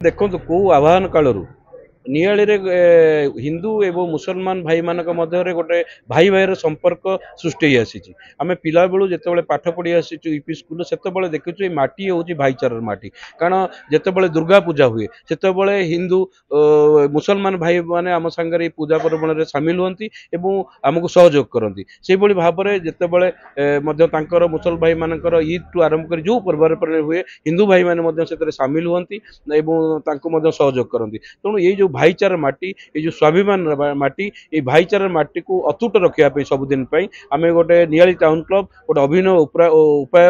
देखो कौ आह्वान कालू नियाली हिंदू एवं मुसलमान भाई मान मध्य गोटे भाई भाई संपर्क सृष्टि आसी आम पिला बेलू जो पाठ पढ़ी आसी यूपी स्कूल से देखु माटी हूँ भाईचार माटी कारण जिते दुर्गा पूजा हुए से हिंदू मुसलमान भाई माने आम सांगे पूजा पर्वण में सामिल हुंती आमको सहयोग करती से भाव में जिते मुसल भाई मानकर ईद टू आरंभ कर जो पर्व हुए हिंदू भाई मैंने सामिल हुंती सहयोग करती तेणु ये जो भाईचार माटी ये जो स्वाभिमान माटी ये भाईचार माटी को अतुट रखापी सबुदिन आम गोटे नियाली टाउन क्लब गोटे अभिनव उपाय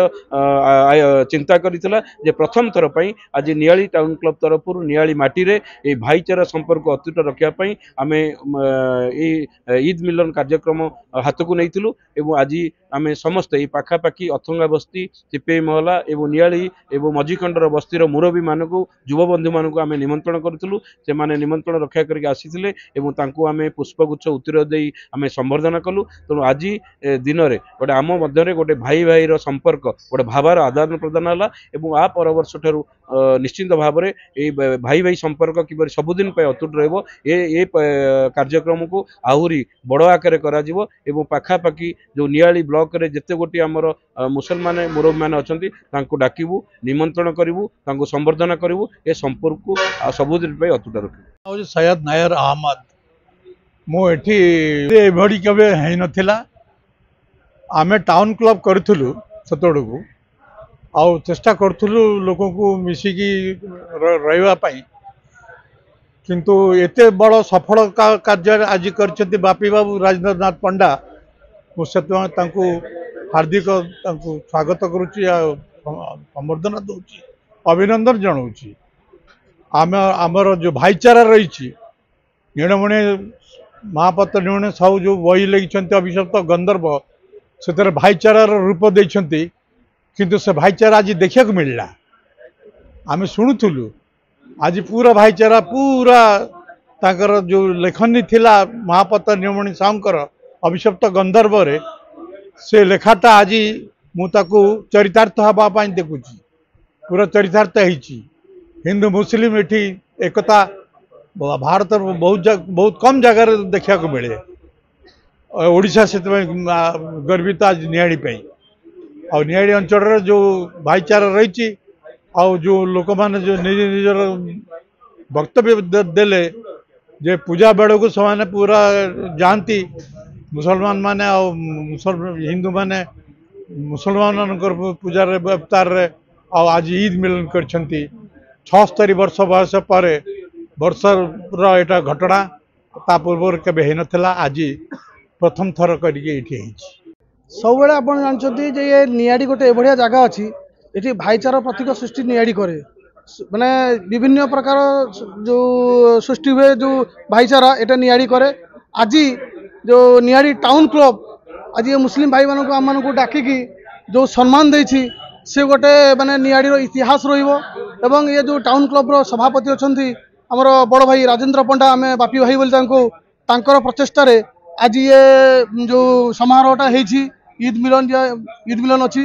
चिंता करथिला जे प्रथम थर पई आज नियाली टाउन क्लब तरफ नियाली माटी रे ये भाईचारा संपर्क अतुट रखापी आम ईद मिलन कार्यक्रम हाथ को नहीं आज आम समस्ते ये पाखापाखि अथंगा बस्ती चिपे महला एवं नियाली एवं मझीखंडर बस्तीर मुरबी मानक युव बंधु मानक आम निमंत्रण करूँ से माने निमंत्रण रक्षा करके आसीथिले एवं तांको आमे पुष्पगुच्छ उत्तर देई आमे संबर्धना कलु तेणु आज दिन में गोटे आम मध्य गोटे भाई भाई संपर्क गोटे भावार आदान प्रदान है एवं आ पर वर्ष ठारू निश्चिंत भाव में भाई भाई संपर्क कि सबुदिन अतुट रे कार्यक्रम को आहरी बड़ आकार करा एवं पाखापाखि जो नियाली ब्लॉक रे जिते गोटी आमर मुसलमान मुरबी मैंने अच्छा डाकबू निमंत्रण करूँ संबर्धना करूँ ए संपर्क सबुदिन अतुट रखू सैयद नायर अहमद मुझे केवे नथिला आमे टाउन क्लब करूँ सेतु आउ चेष्टा करूँ लोक मिसिकी रही किंतु एते बड़ सफल कार्य आज कर बापी बाबू राजेंद्र नाथ पंडा मुझे हार्दिक स्वागत करुच्ची संबर्धना दूची अभिनंदन जनाऊँगी आमर जो भाईचारा रही नीणमणि महापात्र नीणे सब जो बही लिखिं अभिशप्त गंधर्व से भाईचारार रूप देते किंतु से भाईचारा आज देखा मिलला आम शुणुलु आज पूरा भाईचारा पूरा ताकर जो लेखनी थिला महापात्र नीणमणि साहूकर अभिशप्त गंधर्व रे से लेखाटा आज मुझे चरितार्थ हाँपाई देखुची पूरा चरितार्थ होती हिंदू मुस्लिम एठी एकता भारत बहुत कम जगार देखा मिले ओडिशा से गर्वित आज नियाड़ी आ नियाड़ी अंचल जो भाईचारा रही जो लोक मैंने जो निज निजर वक्तव्य देले जे पूजा बेड़ को से पूरा जाती मुसलमान माने हिंदू माने मुसलमान पूजार अवतार आज ईद मिलन कर 76 वर्ष बयस पर वर्षर एटा घटना ता पूर्व केबे नथिला आज प्रथम थर करके सब बेले आप जानते जे ये नियाड़ी गोटे बढ़िया जगह अच्छी ये भाईचारा प्रतीक सृष्टि नियाड़ी करे माने विभिन्न प्रकार जो सृष्टि हुए जो भाईचारा एटा नियाड़ी करे आज जो नियाड़ी टाउन क्लब आज ये मुस्लिम भाई मानक आम मानक डाकिकी जो सम्मान देछि से गोटे माने नियाड़ी इतिहास रहिबो एवं ये जो टाउन क्लब रो सभापति अच्छी आमर बड़ भाई राजेंद्र पंडा आम बापी भाई बोली प्रचेषार आज ये जो समारोहटा होती ईद मिलन अच्छी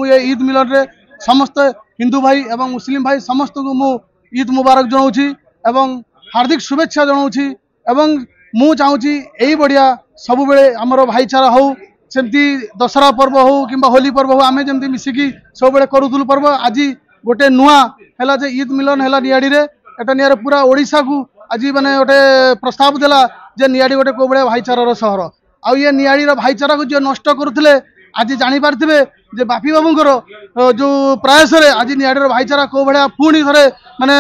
ये ईद मिलन रे समस्त हिंदू भाई एवं मुस्लिम भाई समस्त को मु ईद मुबारक जनाऊँगी एवं हार्दिक शुभेच्छा जनाऊँगी एवं मु चाहूँगी यही बढ़िया सब बेले आमर भाईचारा हो सेमती दशहरा पर्व हो कि होली पर्व हो आम जमी मिसिकी सब बेले करूँ पर्व आज गोटे नुआ है जे ईद मिलन है नियाड़ी रे एटा नियारे पूरा ओडिशा को आज माने गोटे प्रस्ताव देला जे नियाड़ी गोटे को बड़े भाईचारार सहर आउ ये नियाड़ी भाईचारा को जो नष्ट करुले आज जापारे जे बापी बाबूर जो प्रयास रे आज नियाड़ी भाईचारा को भाया पुणी थे माने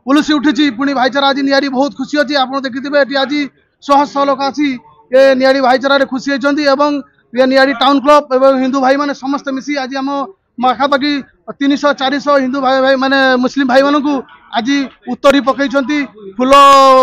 उलुसी उठी पुणी भाईचारा आज नियाड़ी बहुत खुशी अच्छी आप देखिए आज शह शह लोक आसी ये नियाड़ी भाईचारा खुशी होती ये नियाड़ी टाउन क्लब एवं हिंदू भाई माने समस्त मिसी आज आम पाखापाखि 300-400 हिंदू भाई भाई माने मुस्लिम भाई मानक आज उत्तरी पकई फूल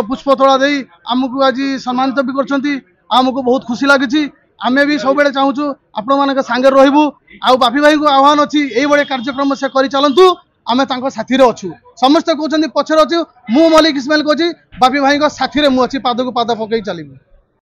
पुष्पतोड़ा दे आमको आज सम्मानित भी करमको बहुत खुशी लगी आमे भी सब बेले चाहूँ आपण मान सांगे रहबू आ बापी भाई को आह्वान अच्छी ये कार्यक्रम से कर चलतु आमे साथी अच्छू समस्ते कहते पचर अच्छु मु मलिक इस्माइल कहूँ बापी भाई साथी मुझे पाद को पाद पकई चलू।